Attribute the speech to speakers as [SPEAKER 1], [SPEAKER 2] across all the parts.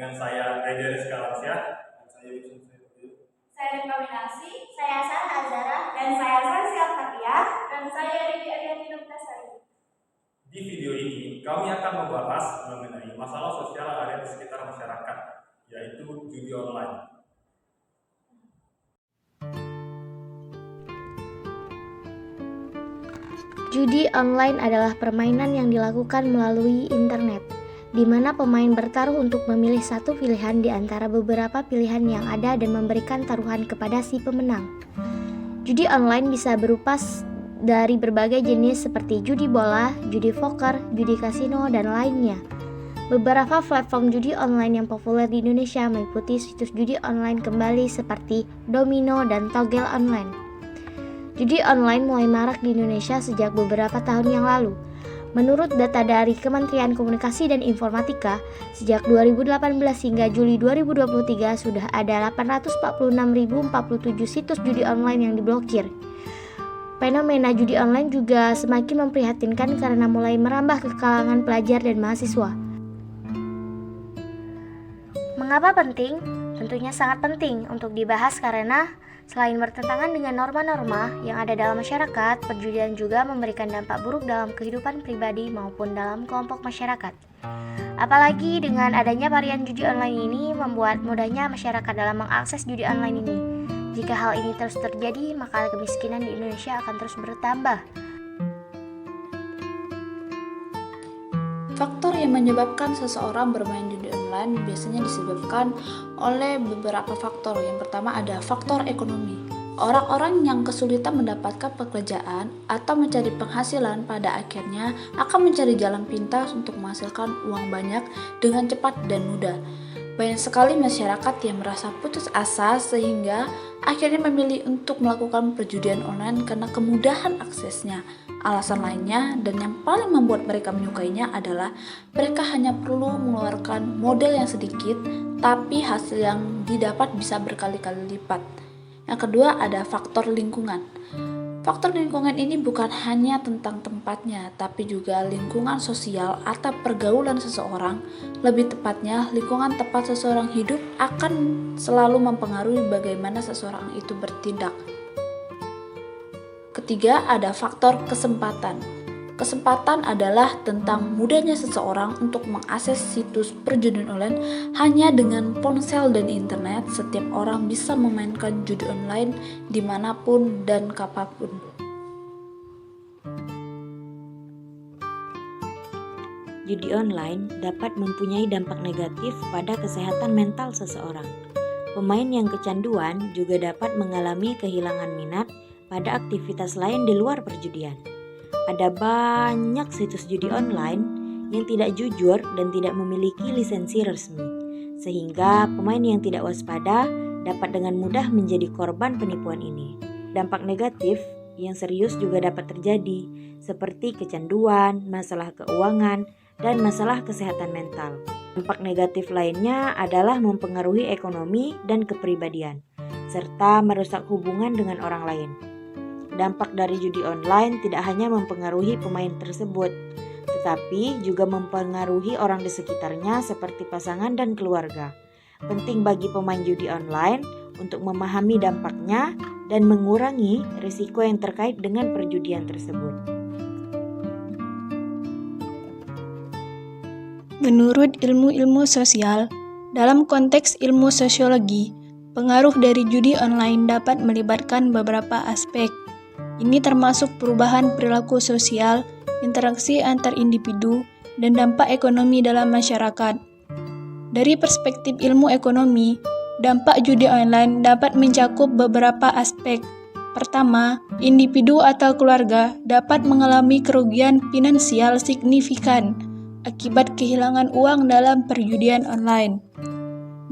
[SPEAKER 1] dengan saya Reja Rizka Lansia, dan saya Yusuf Saifudin.
[SPEAKER 2] Saya Rikominasi, saya Sarah Azara, dan saya Sarsia Fatia, dan saya Riki Ariyanti Nuktasari.
[SPEAKER 1] Di video ini, kami akan membahas mengenai masalah sosial yang ada di sekitar masyarakat, yaitu judi online.
[SPEAKER 3] Judi online adalah permainan yang dilakukan melalui internet, di mana pemain bertaruh untuk memilih satu pilihan di antara beberapa pilihan yang ada dan memberikan taruhan kepada si pemenang. Judi online bisa berupa dari berbagai jenis seperti judi bola, judi poker, judi kasino, dan lainnya. Beberapa platform judi online yang populer di Indonesia meliputi situs judi online kembali seperti Domino dan Togel Online. Judi online mulai marak di Indonesia sejak beberapa tahun yang lalu. Menurut data dari Kementerian Komunikasi dan Informatika, sejak 2018 hingga Juli 2023 sudah ada 846.047 situs judi online yang diblokir. Fenomena judi online juga semakin memprihatinkan karena mulai merambah ke kalangan pelajar dan mahasiswa. Mengapa penting? Tentunya sangat penting untuk dibahas karena selain bertentangan dengan norma-norma yang ada dalam masyarakat, perjudian juga memberikan dampak buruk dalam kehidupan pribadi maupun dalam kelompok masyarakat. Apalagi dengan adanya varian judi online ini membuat mudahnya masyarakat dalam mengakses judi online ini. Jika hal ini terus terjadi, maka kemiskinan di Indonesia akan terus bertambah.
[SPEAKER 4] Faktor yang menyebabkan seseorang bermain judi online biasanya disebabkan oleh beberapa faktor. Yang pertama ada faktor ekonomi. Orang-orang yang kesulitan mendapatkan pekerjaan atau mencari penghasilan pada akhirnya akan mencari jalan pintas untuk menghasilkan uang banyak dengan cepat dan mudah. Banyak sekali masyarakat yang merasa putus asa sehingga akhirnya memilih untuk melakukan perjudian online karena kemudahan aksesnya. Alasan lainnya dan yang paling membuat mereka menyukainya adalah mereka hanya perlu mengeluarkan modal yang sedikit, tapi hasil yang didapat bisa berkali-kali lipat. Yang kedua ada faktor lingkungan. Faktor lingkungan ini bukan hanya tentang tempatnya, tapi juga lingkungan sosial atau pergaulan seseorang. Lebih tepatnya, lingkungan tempat seseorang hidup akan selalu mempengaruhi bagaimana seseorang itu bertindak. Ketiga, ada faktor kesempatan. Kesempatan adalah tentang mudahnya seseorang untuk mengakses situs perjudian online. Hanya dengan ponsel dan internet, setiap orang bisa memainkan judi online dimanapun dan kapanpun.
[SPEAKER 5] Judi online dapat mempunyai dampak negatif pada kesehatan mental seseorang. Pemain yang kecanduan juga dapat mengalami kehilangan minat pada aktivitas lain di luar perjudian. Ada banyak situs judi online yang tidak jujur dan tidak memiliki lisensi resmi, sehingga pemain yang tidak waspada dapat dengan mudah menjadi korban penipuan ini. Dampak negatif yang serius juga dapat terjadi, seperti kecanduan, masalah keuangan, dan masalah kesehatan mental. Dampak negatif lainnya adalah mempengaruhi ekonomi dan kepribadian, serta merusak hubungan dengan orang lain. Dampak dari judi online tidak hanya mempengaruhi pemain tersebut, tetapi juga mempengaruhi orang di sekitarnya seperti pasangan dan keluarga. Penting bagi pemain judi online untuk memahami dampaknya dan mengurangi risiko yang terkait dengan perjudian tersebut.
[SPEAKER 6] Menurut ilmu-ilmu sosial, dalam konteks ilmu sosiologi, pengaruh dari judi online dapat melibatkan beberapa aspek. Ini termasuk perubahan perilaku sosial, interaksi antar individu, dan dampak ekonomi dalam masyarakat. Dari perspektif ilmu ekonomi, dampak judi online dapat mencakup beberapa aspek. Pertama, individu atau keluarga dapat mengalami kerugian finansial signifikan akibat kehilangan uang dalam perjudian online.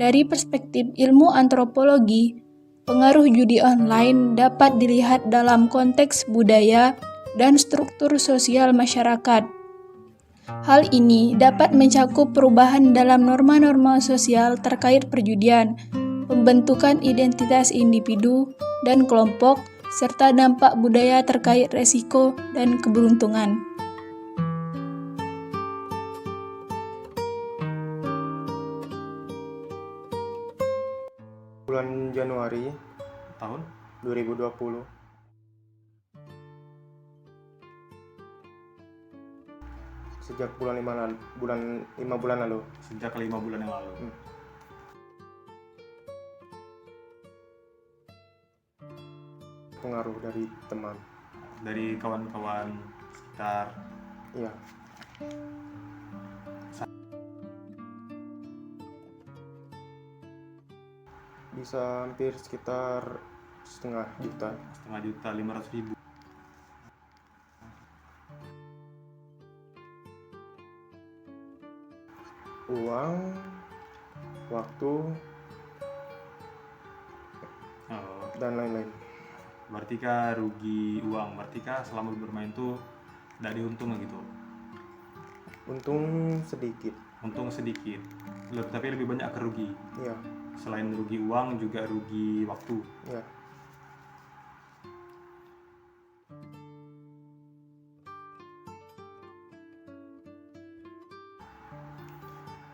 [SPEAKER 6] Dari perspektif ilmu antropologi, pengaruh judi online dapat dilihat dalam konteks budaya dan struktur sosial masyarakat. Hal ini dapat mencakup perubahan dalam norma-norma sosial terkait perjudian, pembentukan identitas individu dan kelompok, serta dampak budaya terkait resiko dan keberuntungan.
[SPEAKER 7] bulan Januari
[SPEAKER 1] tahun
[SPEAKER 7] 2020. Sejak bulan 5 bulan lalu.
[SPEAKER 1] sejak 5 bulan yang lalu.
[SPEAKER 7] Pengaruh dari teman.
[SPEAKER 1] Dari kawan-kawan sekitar.
[SPEAKER 7] Iya. Bisa hampir sekitar setengah juta.
[SPEAKER 1] 500.000.
[SPEAKER 7] Uang, waktu,
[SPEAKER 1] Oh,
[SPEAKER 7] dan lain-lain.
[SPEAKER 1] berarti kah rugi uang? Berarti kah selama bermain tuh tidak diuntung gitu?
[SPEAKER 7] Untung sedikit.
[SPEAKER 1] Untung sedikit, tapi lebih banyak kerugi.
[SPEAKER 7] Iya,
[SPEAKER 1] Selain rugi uang juga rugi waktu.
[SPEAKER 7] iya.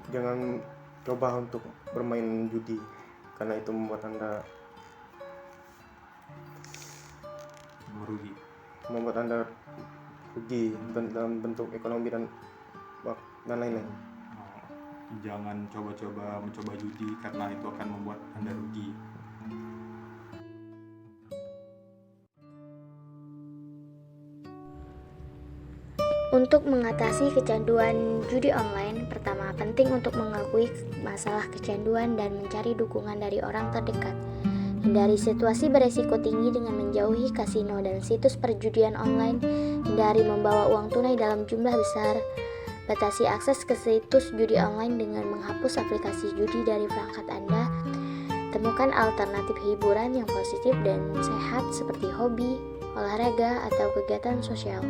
[SPEAKER 7] Jangan coba untuk bermain judi karena itu membuat Anda rugi dalam bentuk ekonomi dan lain-lain.
[SPEAKER 1] Oh, jangan mencoba judi karena itu akan membuat Anda rugi.
[SPEAKER 3] Untuk mengatasi kecanduan judi online, pertama penting untuk mengakui masalah kecanduan dan mencari dukungan dari orang terdekat. Hindari situasi beresiko tinggi dengan menjauhi kasino dan situs perjudian online. Hindari membawa uang tunai dalam jumlah besar. Batasi akses ke situs judi online dengan menghapus aplikasi judi dari perangkat Anda. Temukan alternatif hiburan yang positif dan sehat seperti hobi, olahraga, atau kegiatan sosial.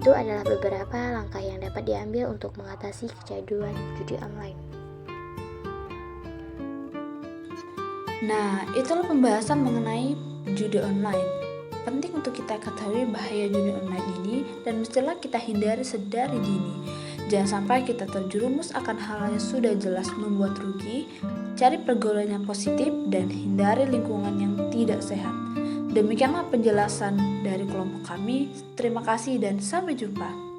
[SPEAKER 3] Itu adalah beberapa langkah yang dapat diambil untuk mengatasi kecanduan judi online.
[SPEAKER 4] Nah, itulah pembahasan mengenai judi online. Penting untuk kita ketahui bahaya judi online ini dan mestilah kita hindari sedari dini. Jangan sampai kita terjerumus akan hal yang sudah jelas membuat rugi. Cari pergaulan yang positif dan hindari lingkungan yang tidak sehat. Demikianlah penjelasan dari kelompok kami. Terima kasih dan sampai jumpa.